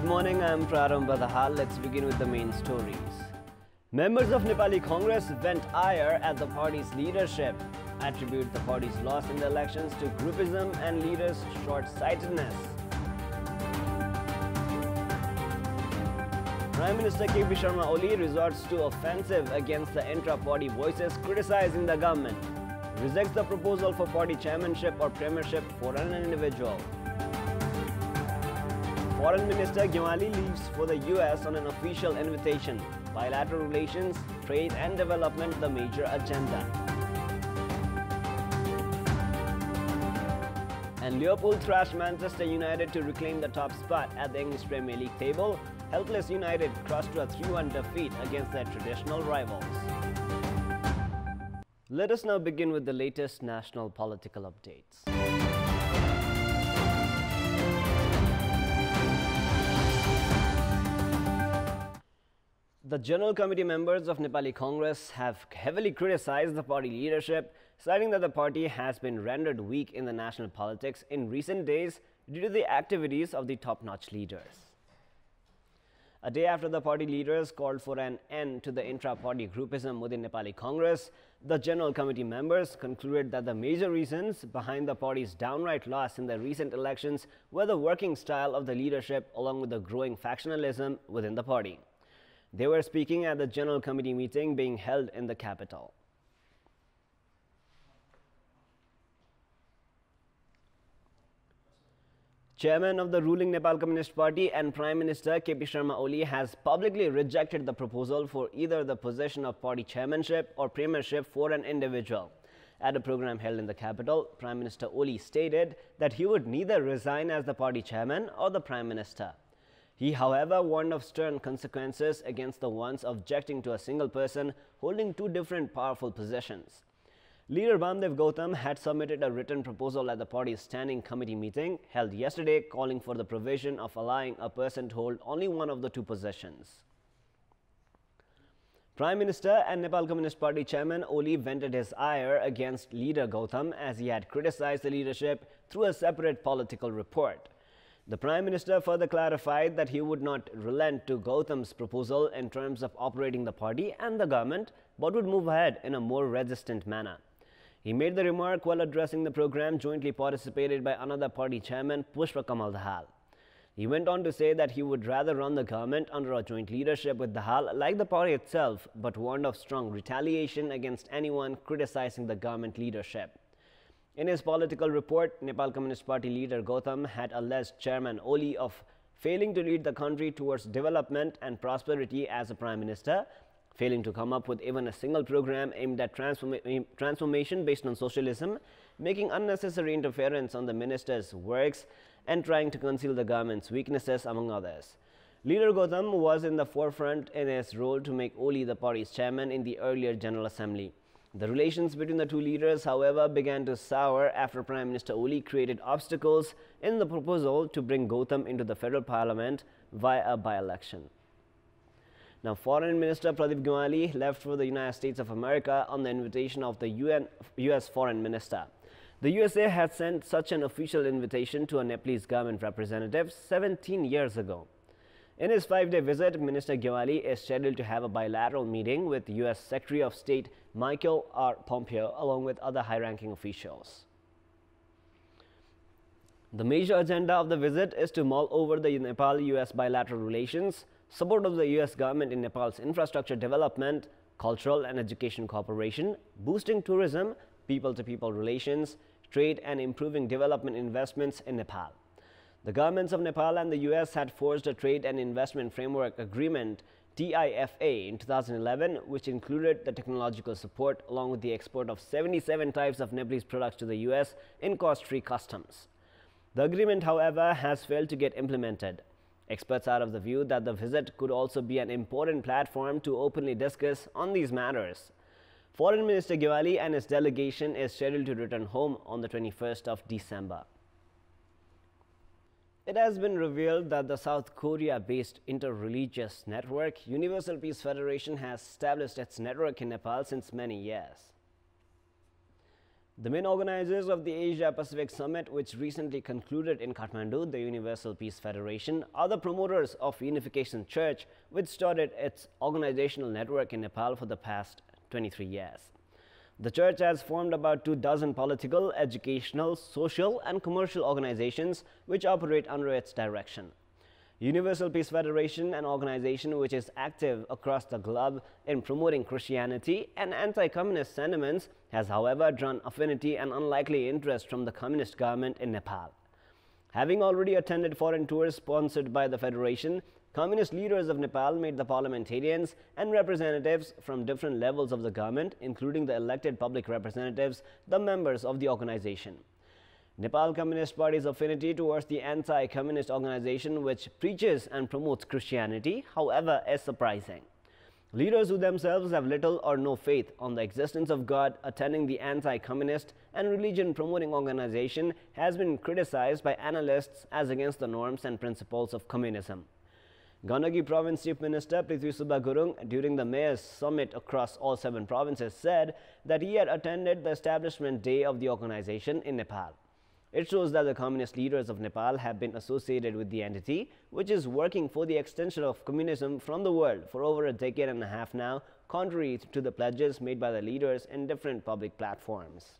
morning, I am Pradeep Badahal. Let's begin with the main stories. Members of Nepali Congress vent ire at the party's leadership, attribute the party's loss in the elections to groupism and leaders' short-sightedness. Prime Minister Sharma Oli resorts to offensive against the intra-party voices criticizing the government, rejects the proposal for party chairmanship or premiership for an individual. Foreign Minister Ghimire leaves for the US on an official invitation. Bilateral relations, trade and development the major agenda. And Liverpool thrashed Manchester United to reclaim the top spot at the English Premier League table. Helpless United crossed to a 3-1 defeat against their traditional rivals. Let us now begin with the latest national political updates. The General Committee members of Nepali Congress have heavily criticized the party leadership, citing that the party has been rendered weak in the national politics in recent days due to the activities of the top-notch leaders. A day after the party leaders called for an end to the intra-party groupism within Nepali Congress, the General Committee members concluded that the major reasons behind the party's downright loss in the recent elections were the working style of the leadership along with the growing factionalism within the party. They were speaking at the General Committee meeting being held in the capital. Chairman of the ruling Nepal Communist Party and Prime Minister Sharma Oli has publicly rejected the proposal for either the position of party chairmanship or premiership for an individual. At a program held in the capital, Prime Minister Oli stated that he would neither resign as the party chairman or the Prime Minister. He, however, warned of stern consequences against the ones objecting to a single person holding two different powerful positions. Leader Bamdev Gautam had submitted a written proposal at the party's standing committee meeting held yesterday calling for the provision of allowing a person to hold only one of the two positions. Prime Minister and Nepal Communist Party Chairman Oli vented his ire against Leader Gautam as he had criticized the leadership through a separate political report. The Prime Minister further clarified that he would not relent to Gautam's proposal in terms of operating the party and the government, but would move ahead in a more resistant manner. He made the remark while addressing the program jointly participated by another party chairman, Pushpa Kamal Dahal. He went on to say that he would rather run the government under a joint leadership with Dahal like the party itself, but warned of strong retaliation against anyone criticizing the government leadership. In his political report, Nepal Communist Party leader Gautam had alleged Chairman Oli of failing to lead the country towards development and prosperity as a Prime Minister, failing to come up with even a single program aimed at transformation based on socialism, making unnecessary interference on the minister's works, and trying to conceal the government's weaknesses, among others. Leader Gautam was in the forefront in his role to make Oli the party's chairman in the earlier General Assembly. The relations between the two leaders, however, began to sour after Prime Minister Oli created obstacles in the proposal to bring Gautam into the federal parliament via a by-election. Now, Foreign Minister Pradeep left for the United States of America on the invitation of the US Foreign Minister. The USA had sent such an official invitation to a Nepalese government representative 17 years ago. In his 5-day visit, Minister Ghimire is scheduled to have a bilateral meeting with U.S. Secretary of State Michael R. Pompeo along with other high-ranking officials. The major agenda of the visit is to mull over the Nepal-U.S. bilateral relations, support of the U.S. government in Nepal's infrastructure development, cultural and education cooperation, boosting tourism, people-to-people relations, trade and improving development investments in Nepal. The governments of Nepal and the US had forged a Trade and Investment Framework Agreement TIFA in 2011, which included the technological support along with the export of 77 types of Nepalese products to the US in cost-free customs. The agreement, however, has failed to get implemented. Experts are of the view that the visit could also be an important platform to openly discuss on these matters. Foreign Minister Ghimire and his delegation is scheduled to return home on the 21st of December. It has been revealed that the South Korea-based inter-religious network Universal Peace Federation has established its network in Nepal since many years. The main organizers of the Asia-Pacific Summit, which recently concluded in Kathmandu, the Universal Peace Federation, are the promoters of Unification Church, which started its organizational network in Nepal for the past 23 years. The church has formed about 24 political, educational, social and commercial organizations which operate under its direction. Universal Peace Federation, an organization which is active across the globe in promoting Christianity and anti-communist sentiments, has however drawn affinity and unlikely interest from the communist government in Nepal. Having already attended foreign tours sponsored by the Federation, communist leaders of Nepal made the parliamentarians and representatives from different levels of the government, including the elected public representatives, the members of the organization. Nepal Communist Party's affinity towards the anti-communist organization which preaches and promotes Christianity, however, is surprising. Leaders who themselves have little or no faith on the existence of God attending the anti-communist and religion-promoting organization has been criticized by analysts as against the norms and principles of communism. Gandaki Province Chief Minister Prithvi Subba Gurung, during the Mayor's Summit across all 7 provinces, said that he had attended the establishment day of the organization in Nepal. It shows that the communist leaders of Nepal have been associated with the entity, which is working for the extension of communism from the world for over a decade and a half now, contrary to the pledges made by the leaders in different public platforms.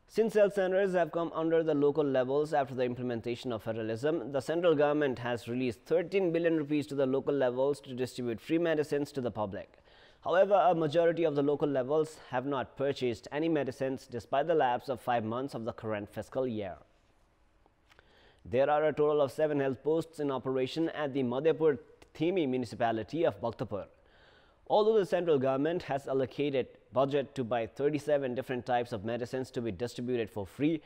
Since health centers have come under the local levels after the implementation of federalism, the central government has released 13 billion rupees to the local levels to distribute free medicines to the public. However, a majority of the local levels have not purchased any medicines despite the lapse of 5 months of the current fiscal year. There are a total of 7 health posts in operation at the Madhepur Thimi municipality of Bhaktapur. Although the central government has allocated budget to buy 37 different types of medicines to be distributed for free,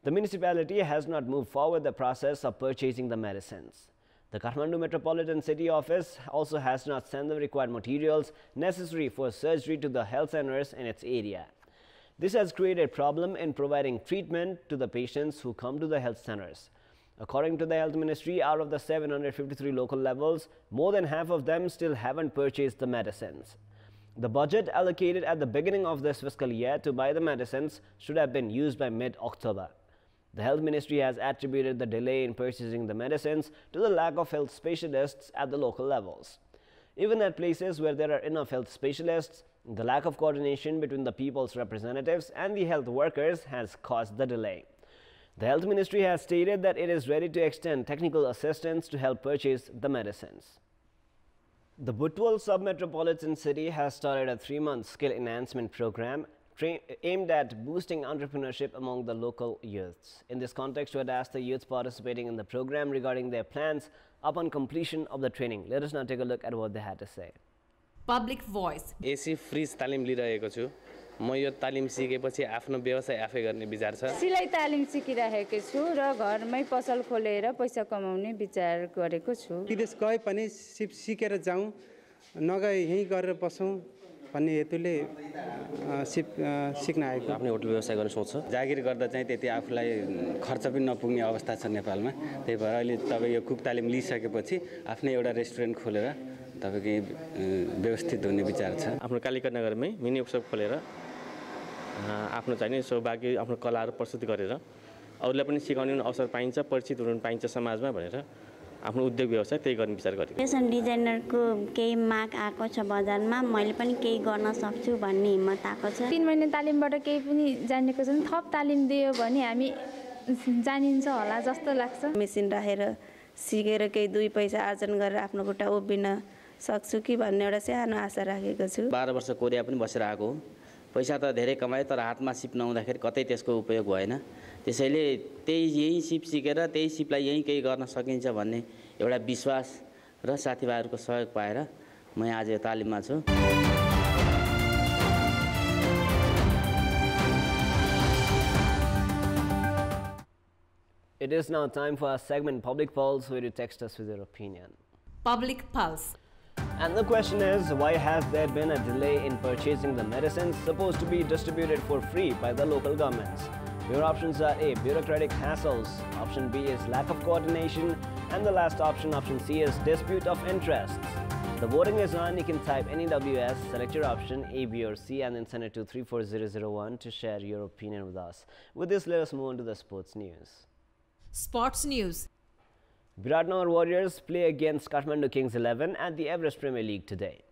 the municipality has not moved forward the process of purchasing the medicines. The Kathmandu Metropolitan City Office also has not sent the required materials necessary for surgery to the health centers in its area. This has created a problem in providing treatment to the patients who come to the health centers. According to the Health Ministry, out of the 753 local levels, more than half of them still haven't purchased the medicines. The budget allocated at the beginning of this fiscal year to buy the medicines should have been used by mid-October. The Health Ministry has attributed the delay in purchasing the medicines to the lack of health specialists at the local levels. Even at places where there are enough health specialists, the lack of coordination between the people's representatives and the health workers has caused the delay. The Health Ministry has stated that it is ready to extend technical assistance to help purchase the medicines. The Butwal Sub-Metropolitan City has started a 3-month skill enhancement program aimed at boosting entrepreneurship among the local youths. In this context, we had asked the youths participating in the program regarding their plans upon completion of the training. Let us now take a look at what they had to say. Public voice. AC freeze तालिम लिइरहेको छु म यो तालिम सिकेपछि आफ्नो व्यवसाय आफै गर्ने विचार छ सिलाइ तालिम सिकिरहेको छु र घरमै पसल खोलेर पैसा कमाउने विचार गरेको छु विदेश गए पनि सिकेर जाउँ नगए यही गरेर बसौँ भन्ने हेतुले सिक्न आएको आफ्नो होटल व्यवसाय गर्न सोच्छ जागिर गर्दा चाहिँ त्यति आफुलाई खर्च पनि नपुग्ने अवस्था छ नेपालमा त्यही भएर अहिले तपाईँ यो कुक तालिम लिइसकेपछि आफ्नै एउटा रेस्टुरेन्ट खोलेर तपाईको व्यवस्थित हुने विचार छ आफ्नो कालिका नगरमै मिनी वर्कसप खोलेर आफ्नो चाहिने सौभाग्य आफ्नो कलाहरू प्रस्तुत गरेर अरूलाई पनि सिकाउने अवसर पाइन्छ परिचित हुन पाइन्छ समाजमा भनेर आफ्नो उद्योग व्यवसाय त्यही गर्ने विचार गरेको फेसन डिजाइनरको केही माग आएको छ बजारमा मैले पनि केही गर्न सक्छु भन्ने हिम्मत आएको छ 3 महिना तालिमबाट केही पनि जानेको छैन थप तालिम दियो भने हामी जानिन्छ होला जस्तो लाग्छ मेसिन राखेर सिकेर केही 2 पैसा आर्जन गरेर आफ्नो खुट्टा उभिन सक्छु कि भन्ने एउटा सानो आशा राखेको छु 12 वर्ष कोरिया पनि बसेर आएको हो पैसा त धेरै कमाए तर हातमा सिप नहुँदाखेरि कतै त्यसको उपयोग भएन त्यसैले यही सिप सिकेर त्यही सिपलाई यही केही गर्न सकिन्छ भन्ने एउटा विश्वास र साथीभाइहरुको सहयोग पाएर म आज यो तालिममा छु It is now time for our segment Public Pulse, where you text us with your opinion. Public Pulse. And the question is, why has there been a delay in purchasing the medicines supposed to be distributed for free by the local governments? Your options are A, bureaucratic hassles, option B is lack of coordination, and the last option, option C, is dispute of interests. The voting is on. You can type NEWS, select your option A, B or C and then send it to 34001 to share your opinion with us. With this, let us move on to the sports news. Sports news. Viratnagar Warriors play against Kathmandu Kings 11 at the Everest Premier League today.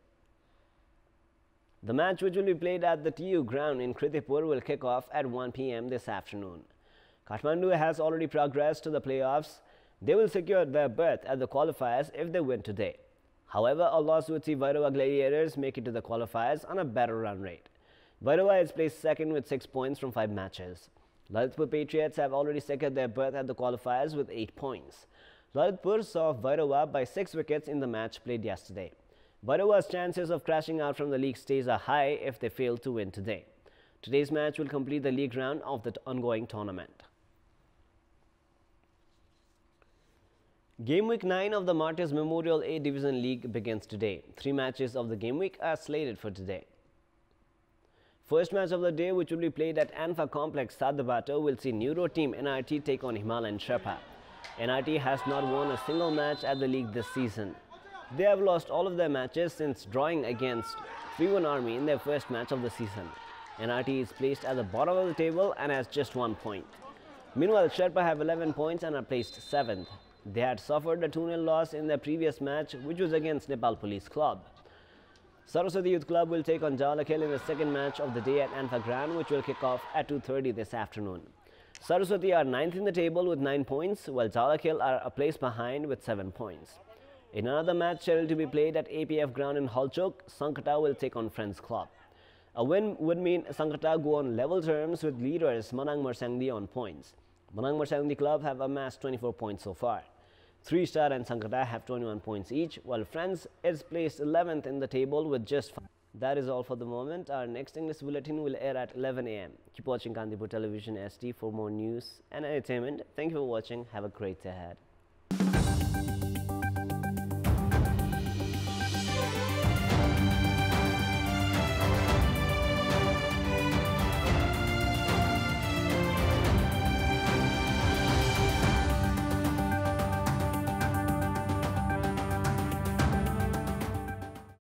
The match, which will be played at the TU ground in Kantipur, will kick off at 1 p.m. this afternoon. Kathmandu has already progressed to the playoffs. They will secure their berth at the qualifiers if they win today. However, a loss would see Vairova Gladiators make it to the qualifiers on a better run rate. Vairova is placed second with 6 points from 5 matches. Lalitpur Patriots have already secured their berth at the qualifiers with 8 points. Lalitpur saw Vairova by 6 wickets in the match played yesterday. Vairova's chances of crashing out from the league stage are high if they fail to win today. Today's match will complete the league round of the ongoing tournament. Game week 9 of the Martyrs Memorial A Division League begins today. 3 matches of the game week are slated for today. First match of the day, which will be played at Anfa Complex, Sadabato, will see Neuro team NRT take on Himalayan Sharma. NRT has not won a single match at the league this season. They have lost all of their matches since drawing against 3-1 Army in their first match of the season. NRT is placed at the bottom of the table and has just 1 point. Meanwhile, Sherpa have 11 points and are placed 7th. They had suffered a 2-0 loss in their previous match, which was against Nepal Police Club. Saraswati Youth Club will take on Jalakhel in the second match of the day at Anfa Grand, which will kick off at 2:30 this afternoon. Saraswati are 9th in the table with 9 points, while Jalakhel are a place behind with 7 points. In another match scheduled to be played at APF ground in Halchok, Sankata will take on Friends Club. A win would mean Sankata go on level terms with leaders Manang Marsangdi on points. Manang Marsangdi Club have amassed 24 points so far. 3-Star and Sankata have 21 points each, while Friends is placed 11th in the table with just 5. That is all for the moment. Our next English bulletin will air at 11 a.m. Keep watching Kantipur Television ST for more news and entertainment. Thank you for watching. Have a great day ahead.